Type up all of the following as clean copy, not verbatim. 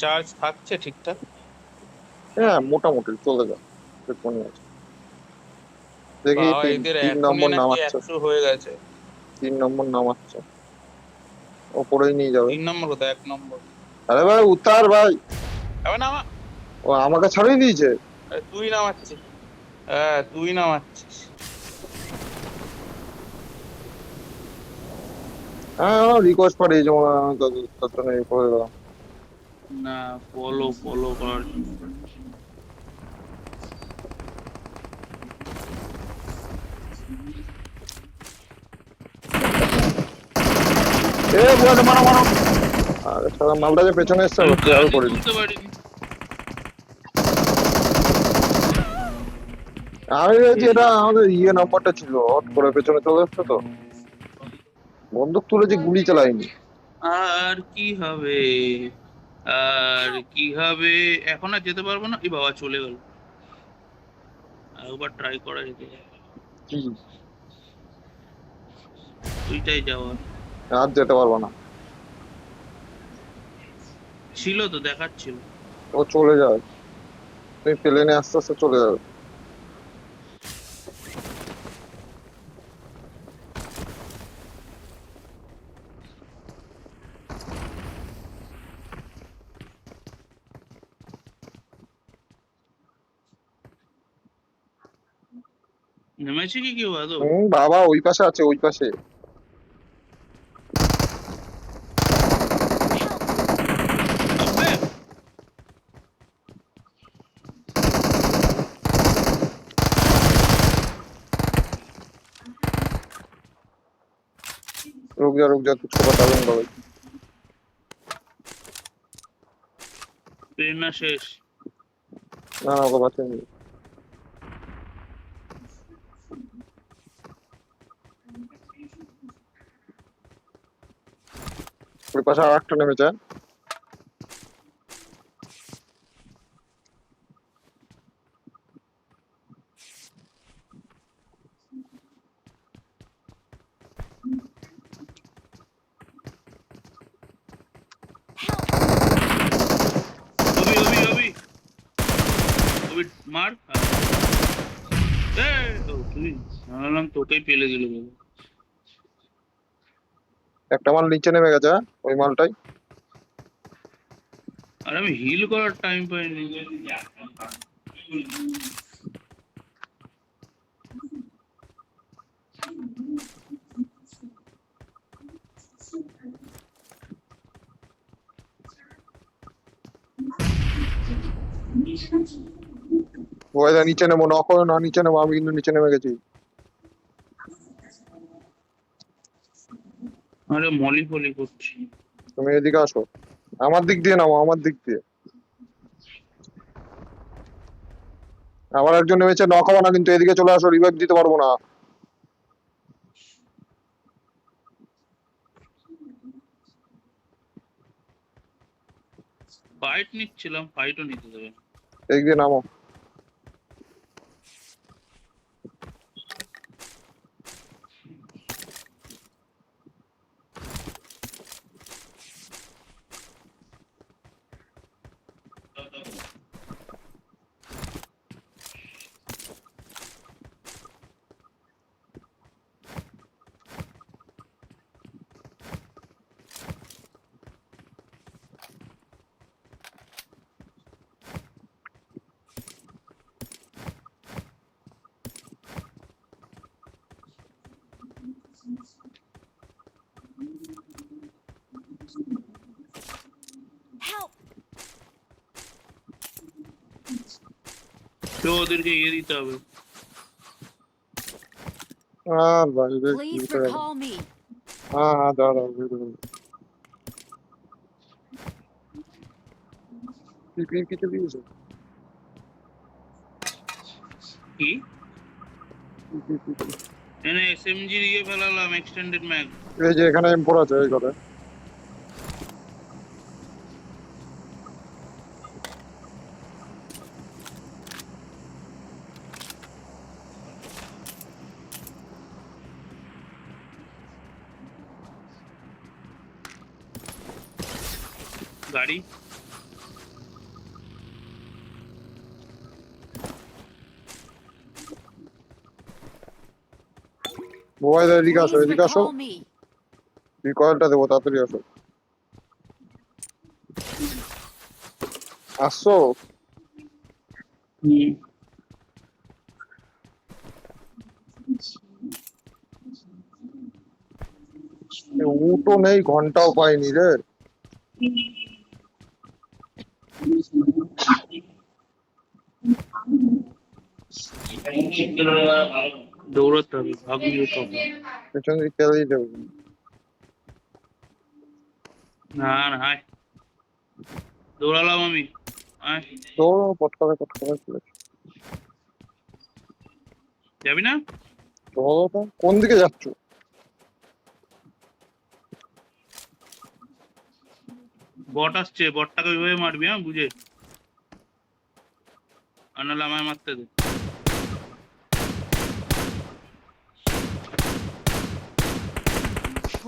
Charge থাকছে ঠিকঠাক? হ্যাঁ মোটামুটি চলে যায়। এক্ষুনি আছে। দেখি বাবা, তিন এদের তিন এখনই নম্বর নাকি নামাচ্ছে। 100 হয়ে গেছে। 3 নম্বর নামাচ্ছে। ওপরেই নিয়ে যাবে। 3 নম্বর কোথায়, 1 নম্বর? আরে ভাই উত্তার ভাই। এবার নামা। ও আমাকে ছাড়িয়ে দিয়েছে। আরে তুই নামাচ্ছিস। হ্যাঁ, তুই নামাচ্ছিস। হ্যাঁ রিকোয়েস্ট পাঠিয়েছে মনে হয়, আমি তার জন্য এই করে দিলাম। না, ফলো ফলো করার জন্য। বুঝাতে মারো মারো। আরে সারা মালটা যে পেছনে এসছে আমি খেয়াল গানই করিনি। তুলতে পারিনি। আমি ভেবেছি এটা আমাদের নাম্বারটা ছিল, হট করে পেছনে চলে এসছে তো। বন্দুক তুলেছি, গুলি চালাইনি। আর কি হবে? আর কি হবে? এখন আর যেতে পারবো না, এই বাবা চলে গেল। একবার ট্রাই করা যেতে পারে। কি? ওইটাই যাওয়ার আর যেতে পারবো না। ছিল তো, দেখাচ্ছিল। ও চলে যায়। তুমি প্লেনে আস্তে আস্তে চলে যাবে। নেমেছে কি কেউ আদৌ? বাবা ওই পাশে আছে, ওই পাশে। আবে, रुक जा कुछ को बता दूंगा भाई। প্রেরণা শেষ। না না ওকে বাঁচিয়ে। ওই পাশে আর একটা নেমেছে। অভি অভি অভি অভি, মার। ও তুই, ভাবলাম তোকেই পেলে দিল বলে। একটা মাল নিচে নেমে গেছে, ওই মালটাই। আর আমি হিল করার টাইম পাইনি। ওই দা নিচে নেবো, নক করো না, নিচে নেবো, আমি কিন্তু নিচে নেমে গেছি। আরে মলি ফলি করছি। তুমি এদিকে আসো, আমার দিক দিয়ে নামো, আমার দিক দিয়ে। আবার একজন নেমেছে, নক হবে না কিন্তু, এদিকে চলে আসো, রিভাইভ দিতে পারবো না। ফাইট নিচ্ছিলাম, ফাইটও নিতে দেবে না। এদিক দিয়ে নামো। তো ওদেরকে ইয়ে দিতে হবে। আর ভাই রে, কি Please করে? recall me. হ্যাঁ হ্যাঁ দাঁড়াও দাঁড়াও। কিছু দিয়েছে। কি? এনে এসএমজি দিয়ে ফেলালাম, এক্সটেন্ডেড ম্যাগ। এই যে এখানে M4 আছে, এই করে। গাড়ি। মোবাইল এদিকে আসো, Please এদিকে আসো, recall me. রিকয়েলটা দেবো, তাড়াতাড়ি আসো। আসছো? হুম। উটো নেই, ঘন্টাও পাইনি রে। দৌড়াতে হবে, ভাগিয়ে তবে। পেছন দিকে খেলেই দেবো। না না, আয়। দৌড়ালাম আমি, আয়। দৌড়ো, পটকাবে পটকাবে চলে। যাবি না? চলো তো, কোন দিকে যাচ্ছ? বট আসছে, বটটাকে ওইভাবে মারবি, হ্যাঁ বুঝে। আর নাহলে আমায় মারতে দে।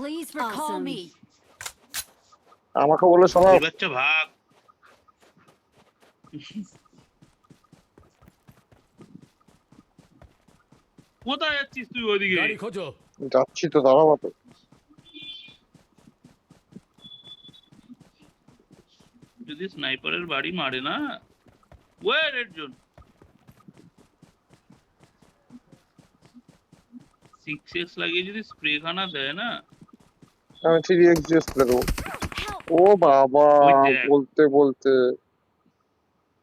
Please recall Awesome. me. আমাকে বলে শোনো। এই বাচ্চা ভাগ। কোথায় যাচ্ছিস তুই ওইদিকে? गाड़ी खोजो। যাচ্ছি তো, দাঁড়াবো তো। যদি স্নাইপারের বাড়ি মারে না, ওয়ে রেড জোন 6x লাগিয়ে যদি স্প্রে খানা দেয় না, আমি 3x দেবো। ও বাবা, ওই দেখ। বলতে বলতে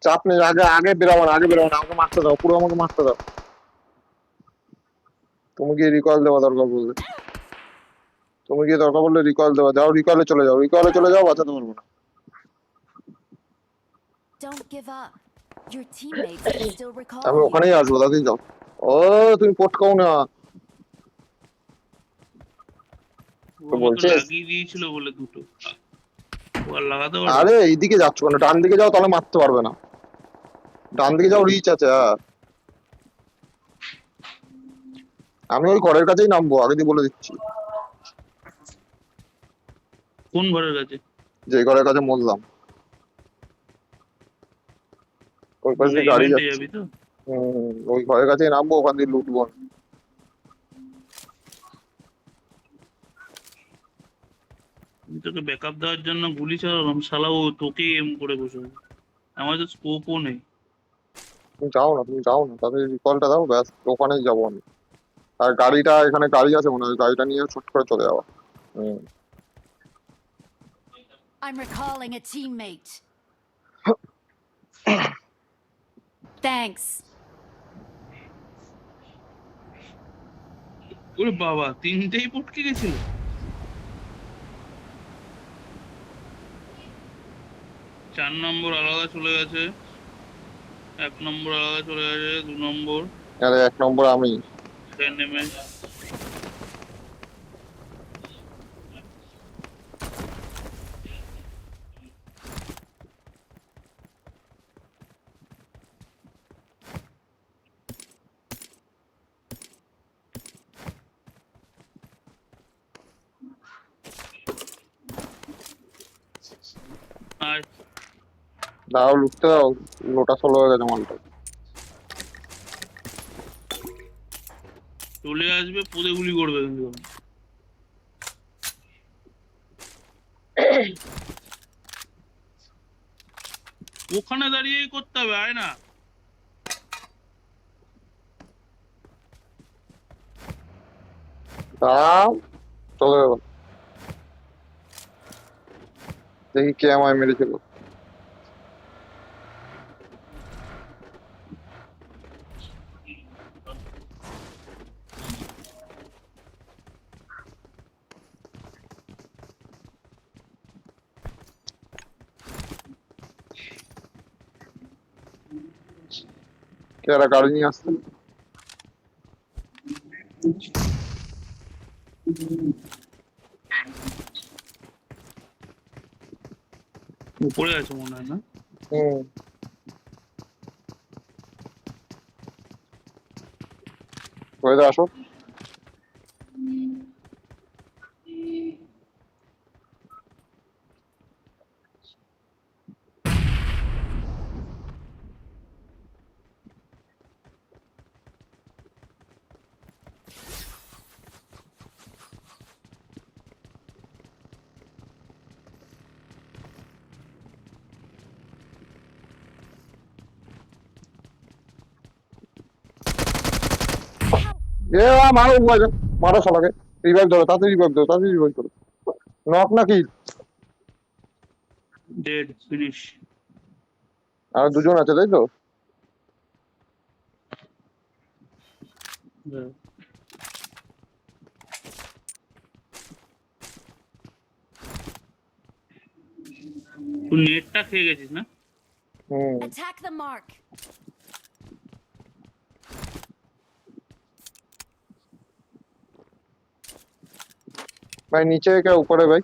চাপ নেই, আগে আগে বেরাবো না, আগে বেরাবো না, আমাকে মারতে দাও, পুরো আমাকে মারতে দাও। তুমি গিয়ে রিকয়েল দেওয়া দরকার বললে, তুমি গিয়ে দরকার বললে রিকয়েল দেওয়া, যাও রিকয়েলে চলে যাও, রিকয়েলে চলে যাও, বাঁচাতে পারবো না। Don't give up. Your teammates can still recall আমি you. ওখানেই আসবো, তাতেই যাও। ও তুমি পটকাও না। ও আমাকে বলছিস? লাগিয়ে দিয়েছিল বলে দুটো, ও আর লাগাতে পারবে? আরে এইদিকে যাচ্ছ কেন? ডান দিকে যাও, তাহলে মারতে পারবে না। ডান দিকে যাও, রিচ আছে। হ্যাঁ, আমি ওই ঘরের কাছেই নামবো, আগে দিয়ে বলে দিচ্ছি। কোন ঘরের কাছে? যে ঘরের কাছে মরলাম, ওই পাশে মানে গাড়ি ইভেন্টে যাচ্ছে। যাবি তো? ওই ঘরের কাছেই নামবো, ওখান দিয়ে লুটবো। আমি তোকে ব্যাকআপ দেওয়ার জন্য গুলি চালালাম, শালা ও তোকে এম করে বসে আছে। আমার তো স্কোপও নেই। তুমি যাও না, তুমি যাও না, তাদের রিকলটা দাও, ব্যাস ওখানেই যাবো আমি। আর গাড়িটা, এখানে গাড়ি আছে মনে হয়, গাড়িটা নিয়ে ছুট করে চলে যাওয়া। I'm recalling a teammate. Thanks. ওরে বাবা, তিনটেই পটকে গেছিল। চার নম্বর আলাদা চলে গেছে, 1 নম্বর আলাদা চলে গেছে, 2 নম্বর আরে 1 নম্বর আমি। নেমে। আর দাও, লুটতে দাও, লোটা ষোলো হয়ে গেছে মালটা। চলে আসবে, পোদে গুলি করবে কিন্তু। ওখানে দাঁড়িয়েই করতে হবে, আয় না। দাও, চলে যাবো। দেখি কে আমায় মেরেছিল। কে একটা গাড়ি নিয়ে আসছে। উপরে আছে মনে হয় না? হুম, হয়ে আসো। মারো উপায়, মারো শালাকে। রিভাইভ ধরো, তাড়াতাড়ি রিভাইভ ধরো, তাড়াতাড়ি রিভাইভ করো। নক নাকি? Dead finish. আর দুজন আছে তাই তো? তুই নেটটা খেয়ে গেছিস না? হুম। Attack the mark. भाई नीचे है क्या ऊपर है भाई?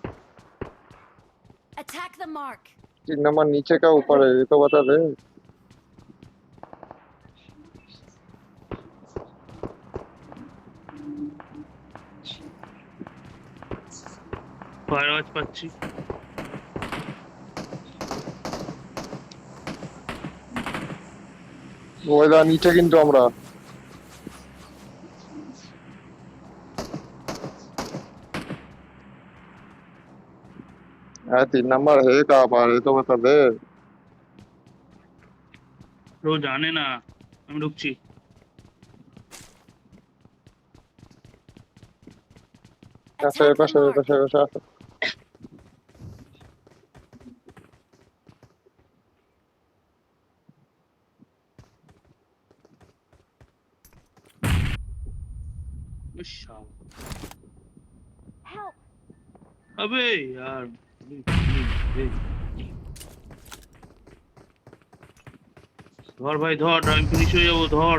Attack the mark. 3 नंबर नीचे क्या ऊपर है ये तो बता दे। ফায়ার আওয়াজ পাচ্ছি। ওইদা নিচে কিন্তু আমরা। হ্যাঁ 3 नंबर है कहाँ पर ये तो बता दे। ও জানে না আমি ঢুকছি। कैसे Attack the कैसे mark. कैसे कैसे শালা। Help. अबे यार ধর ভাই ধর, আমি ফিনিশ হয়ে যাবো, ধর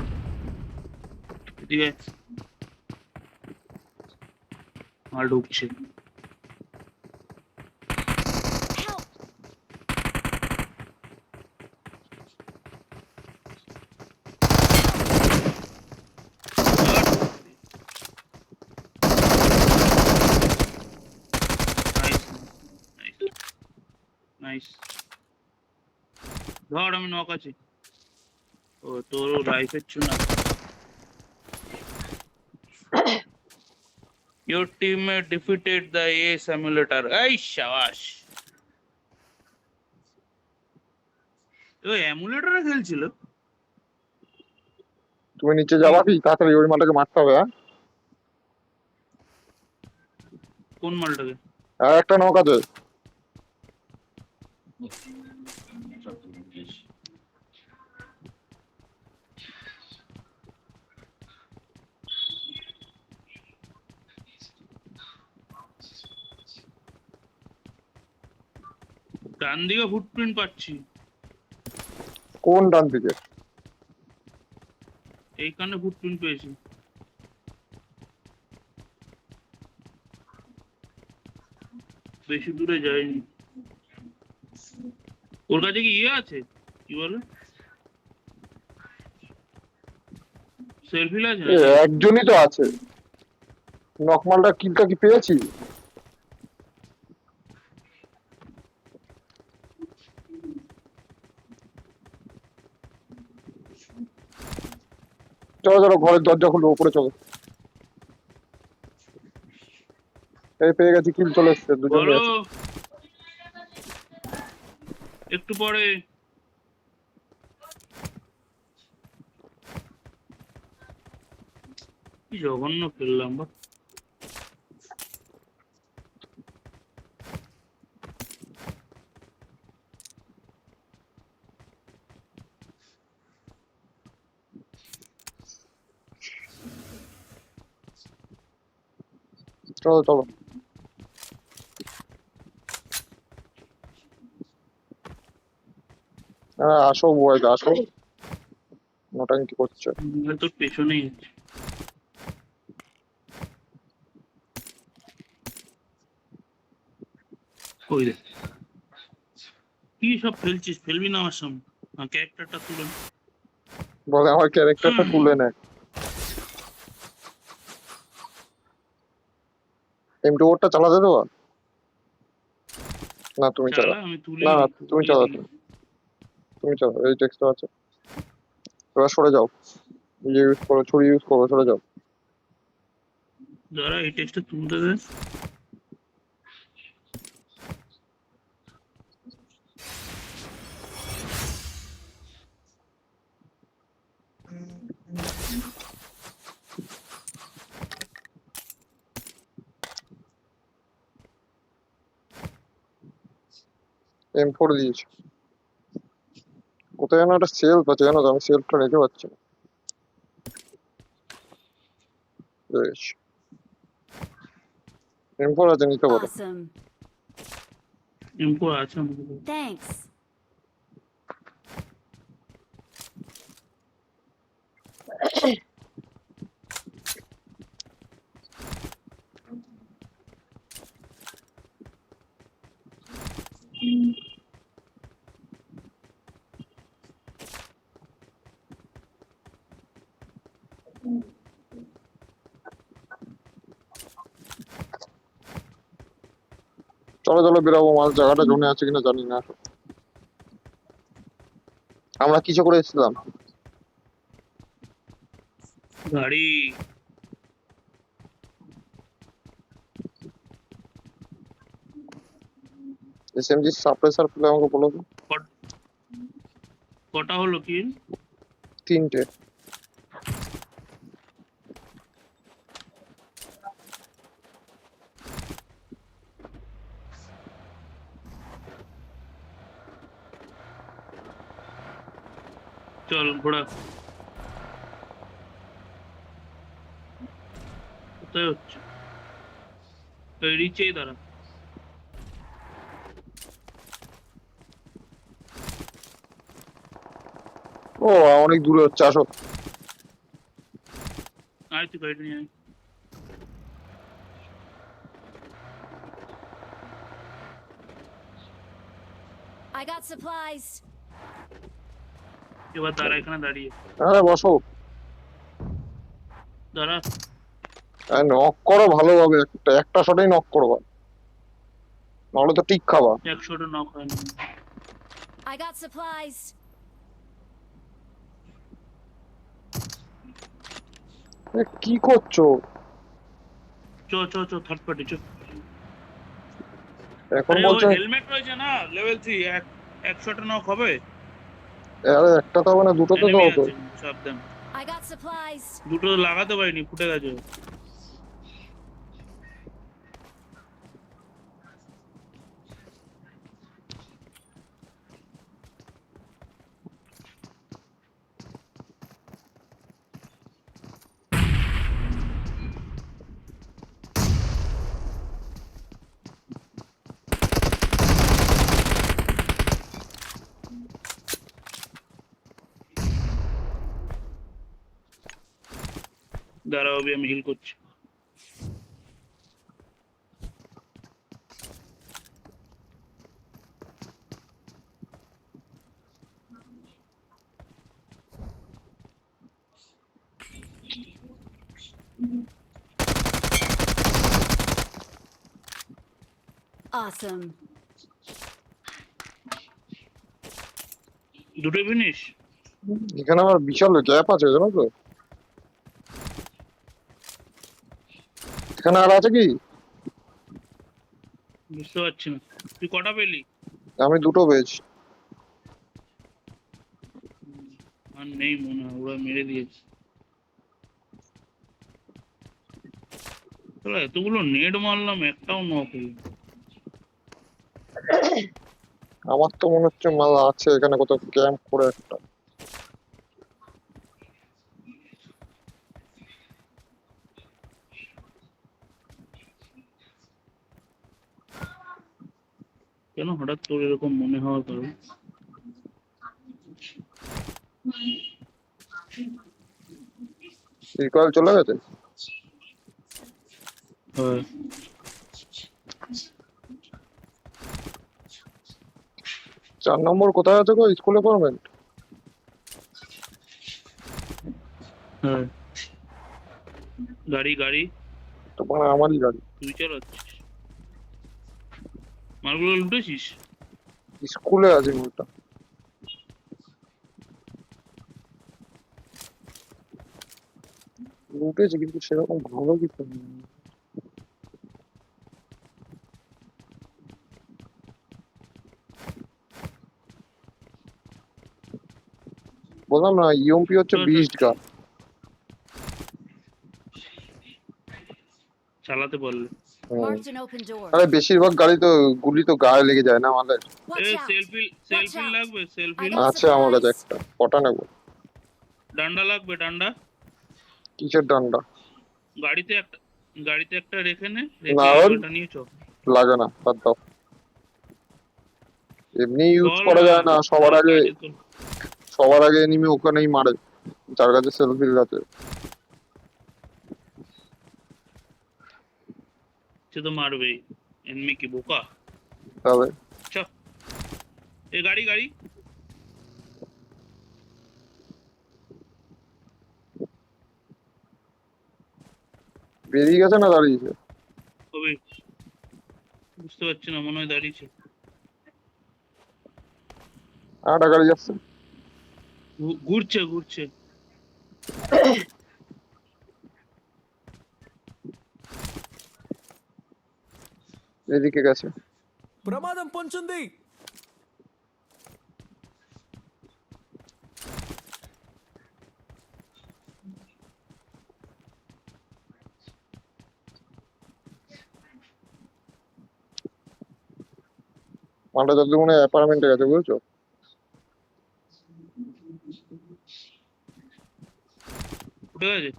এদিকে আয়। আর ঢুকছে। Help. নাইস ধর, আমি নক আছি। ও তোর লাইফের চুনা। Your teammate defeated the A simulator. এই শাবাশ। ও এমুলেটরে খেলছিল। তুমি নিচে যাবা কি তাড়াতাড়ি ওই মালটাকে মারতে হবে। হ্যাঁ কোন মালটাকে? আর একটা নক আছে। ডান দিকে ফুটপ্রিন্ট পাচ্ছি। কোন ডান দিকে? এইখানে ফুটপ্রিন্ট পেয়েছি। বেশি দূরে যায়নি। ওর কাছে কি ইয়ে আছে, কি বলে, সেলফি আছে এ, নাকি? একজনই তো আছে। নক মালটা কিলটা কি পেয়েছি? চলো চলো ঘরের দরজা খুলো, উপরে চলো। এই পেয়ে গেছি, কিল চলে এসছে, দুজন বলো আছে। একটু পরে। কি জঘন্য খেললাম বা। চলো চলো। হ্যাঁ আসো বয়েজ আসো। নোটাঙ্কি করছে। তোর পেছনেই আছে। ওই রে, কি সব ফেলছিস, ফেলবি না আমার সামনে। ক্যারেক্টারটা তুলে নে। বলে আমার ক্যারেক্টারটা তুলে নেয়। M24টা চালাতে দেবো? না তুমি চালা, চালাও। আমি তুলে না না নিই, তুমি তুলে চালাও, দিই। তুমি চালাও, এই টেক্সটটা আছে। এবার সরে যাও, ইয়ে ইউজ করো, ছুরি ইউজ করো, সরে যাও। দাঁড়া, এই টেক্সটটা তুলতে দে। M4 দিয়েছে। কোথায় যেন একটা সেলফ আছে, জানো তো আমি সেলফটা নিতে পারছি না। বেশ, M4 আছে, নিতে পারো। Awesome. এমপো আছে আমাদের কাছে। Thanks. চলো চলো বেরাবো, মাল জায়গাটা জমে আছে কিনা জানি না। আমরা কিছু করে এসেছিলাম। গাড়ি SMG সাপ্রেসার পেলে আমাকে বলো তো। কট- কটা হলো কি? 3টে। চল ঘোড়া কোথায় হচ্ছে? এই রিচেই দাঁড়া। ও অনেক দূরে হচ্ছে, আসো। আয় তুই গাড়িটা নিয়ে আয়। I got supplies. এবার দাঁড়া এখানে দাঁড়িয়ে হ্যাঁ বসো। দাঁড়া। নক করো ভালোভাবে, একটা একটা শটেই নক করবা, নাহলে তো টিক খাবা। 100টা নক হয়নি। I got supplies. কি করছো চ চ চ থার্ড পার্টি চ। এখন? আরে ওই বলছে হেলমেট রয়েছে না লেভেল 3, 100টা নক হবে। আরে একটা তো হবে না, দুটোতে তো এনিমি হতো। আছে সাবধান। I got supplies. দুটো লাগাতে পারিনি, ফুটে গেছে। দাঁড়াও আমি হিল করছি। Awesome. দুটো ফিনিশ। এখানে আমার বিশাল গ্যাপ আছে, জানো তো। এখানে আর আছে কি? বুঝতে পারছি না তুই কটা পেলি? আমি দুটো পেয়েছি। আর নেই মনে হয়, ওরা মেরে দিয়েছে। তাহলে এতগুলো নেট মারলাম, একটাও নক হলো। আমার তো মনে হচ্ছে মাল আছে এখানে কোথাও, ক্যাম্প করে একটা। কেন হঠাৎ তোর এরকম মনে হওয়ার কারণ? রিকয়েল চলে গেছে। হ্যাঁ 4 নম্বর কোথায় আছে গো? School apartment. হ্যাঁ গাড়ি গাড়ি তো মানে আমারই গাড়ি। তুই চালাচ্ছিস? মালগুলো লুটেছিস? স্কুলে আছে ওটা। উঠেছে কিন্তু সেরকম ভালো কিছু নেই। বললাম না, ইউএমপি হচ্ছে চল, চল, বিস্ট গান। চালাতে পারলে হুম। Marked an open door. আরে বেশিরভাগ গাড়ি তো গুলি তো গায়ে লেগে যায় না আমাদের। এ Watch out! Selfie Watch selfie out! লাগবে সেলফি I got আছে আমার কাছে supplies. একটা, কটা নেবো? ডান্ডা লাগবে ডান্ডা কিসের ডান্ডা? গাড়িতে একটা গাড়িতে একটা রেখে নে না রেখে ওর ওটা নিয়ে চল লাগে না, বাদ দাও। এমনি ইউজ চল করা না যায় না, সবার আগে কাজে তো এনিমি ওখানেই মারে, যার কাছে সেলফির কাছে। সে তো মারবেই এনমি কি বোকা তাহলে চ এ গাড়ি গাড়ি বেরিয়ে গেছে না দাঁড়িয়েছে? হবে বুঝতে পারছি না মনে হয় দাঁড়িয়েছে একটা গাড়ি যাচ্ছে। ঘুরছে ঘুরছে এদিকে গেছে। ప్రమాదం పొంచుంది. মালটা যত মনে হয় অ্যাপার্টমেন্টে গেছে, বুঝছো? উঠে গেছে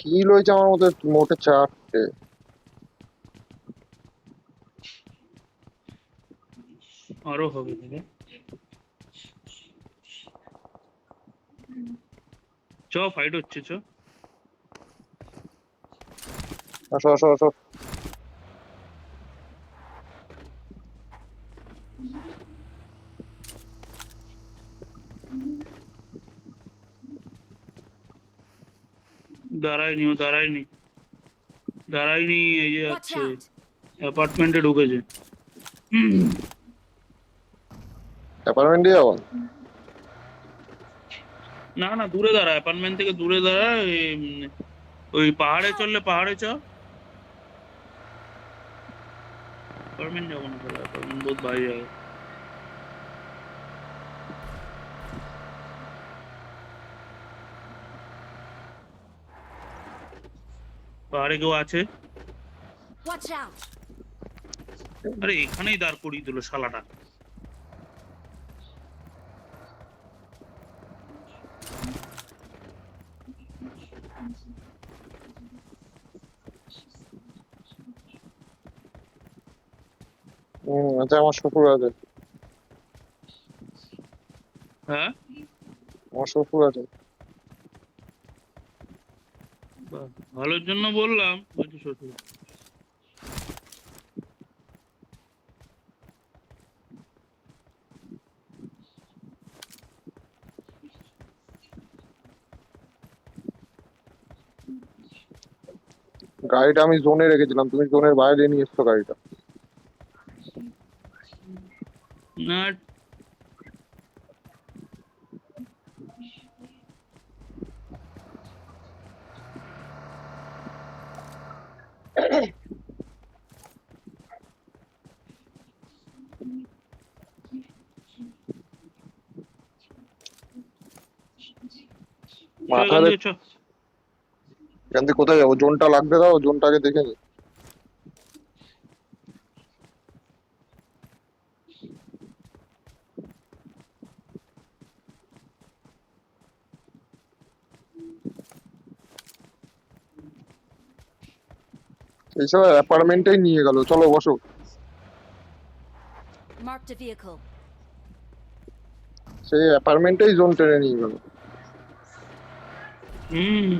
কি রয়েছে আমার মধ্যে মোটে 4টে। আরো হবে দাদা চ ফাইট হচ্ছে চ আসো আসো আসো। দাঁড়ায়নি ও দাঁড়ায়নি দাঁড়ায়নি এই যে Watch যাচ্ছে out! অ্যাপার্টমেন্টে ঢুকেছে অ্যাপার্টমেন্টে যাবো? না না দূরে দাঁড়া অ্যাপার্টমেন্ট থেকে দূরে দাঁড়া ওই পাহাড়ে চললে পাহাড়ে চ অ্যাপার্টমেন্ট যাবো না তাহলে অ্যাপার্টমেন্ট বহুত বাইরে যাবে পাহাড়ে কেউ আছে Watch out! আরে এখানেই দাঁড় করিয়ে দিল শালাটা আচ্ছা, আমার শ্বশুর আছে। হ্যাঁ আমার শ্বশুর আছে। বাহ, ভালোর জন্য বললাম বলছি শ্বশুর গাড়িটা আমি জোনে রেখেছিলাম, তুমি জোনের বাইরে নিয়ে এসছো গাড়িটা। না চ মাথা এখান থেকে চ এখান থেকে কোথায় যাবো? জোনটা লাগতে দাও, জোনটাকে দেখে নি। এইসব অ্যাপার্টমেন্টেই নিয়ে গেল, চলো বসো। Marked a vehicle. সেই অ্যাপার্টমেন্টেই জোন টেনে নিয়ে গেল। হুম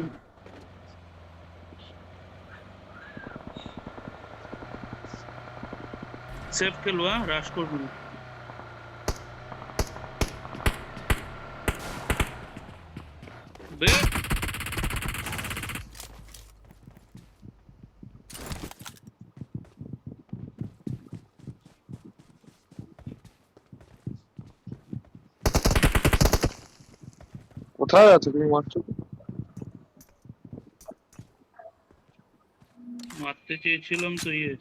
সেফ খেলো হ্যাঁ রাশ করবো না বে কোথায় আছে তুমি মারছো? মারতে চেয়েছিলাম তো ইয়ে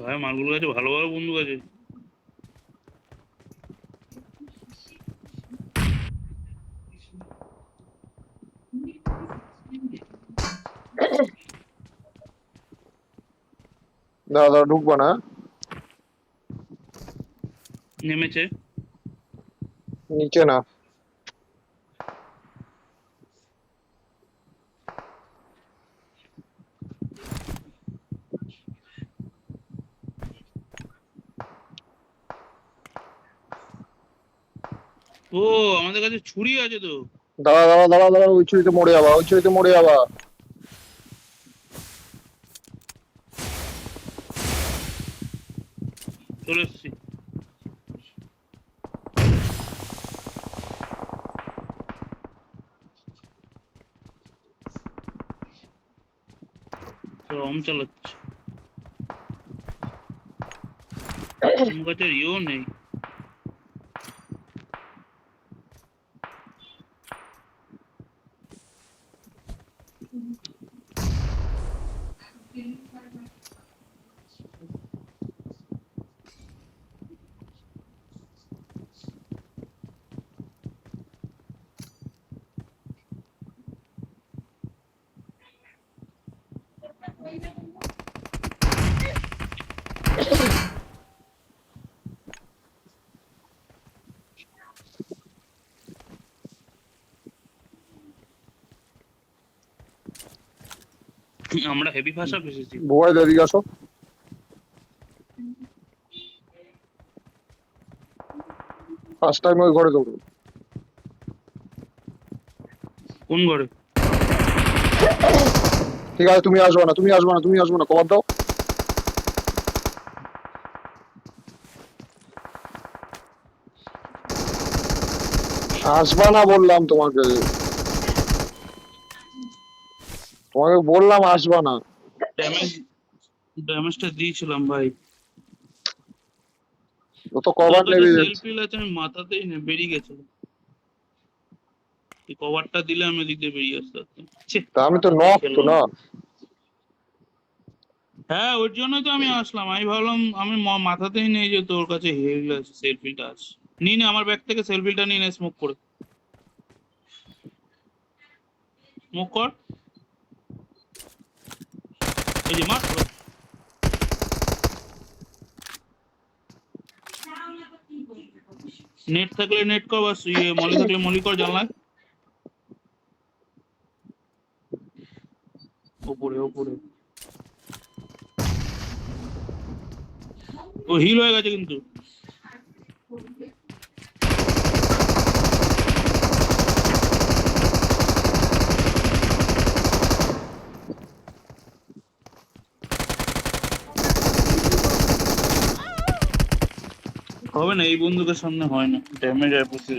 ভাই মালগুলোর কাছে ভালো ভালো বন্দুক আছে। দাদা দাদা ঢুকবো না, নেমেছে। নিচে না। ও আমাদের কাছে ছুরি আছে তো। দাদা দাদা দাদা দাদা, ওই ছুরিতে মরে যাবা, ওই ছুরিতে মরে যাবা। চলে এসছি। রম চালাচ্ছে। আমার কাছে ইও নেই। আমরা হেভি ভাষা ফেসেছি। ভুয়াই এদিকে আসো। ফার্স্ট টাইম ওই ঘরে ঢুকো। কোন ঘরে? ঠিক আছে, তুমি আসবে না, তুমি আসবে না, তুমি আসবে না, কভার দাও। আসবা না বললাম তোমাকে, তোমাকে বললাম আসবা না। ড্যামেজ ড্যামেজটা দিয়েছিলাম ভাই। ও তো কভার নেবে। সেলফি আছে, আমি মাথাতেই না বেরিয়ে গেছে। এই কভারটা দিলে আমি এদিক দিয়ে বেরিয়ে আসতে পারতাম। ছি, তা আমি তো নক তো না। হ্যাঁ ওর জন্যই তো আমি আসলাম। আমি ভাবলাম আমি মাথাতেই নেই যে তোর কাছে হেল আছে, সেলফিটা আছে। নিয়ে নে আমার ব্যাগ থেকে সেলফিটা নিয়ে নে, স্মোক করে। স্মোক কর। এই যে মার। নেট থাকলে নেট কর, বাস ইয়ে মলি থাকলে মলি কর জানলায়। ওপরে ওপরে। ও হিল হয়ে গেছে কিন্তু। হবে না, এই বন্দুকের সামনে হয় না, ড্যামেজ আর প্রচুর।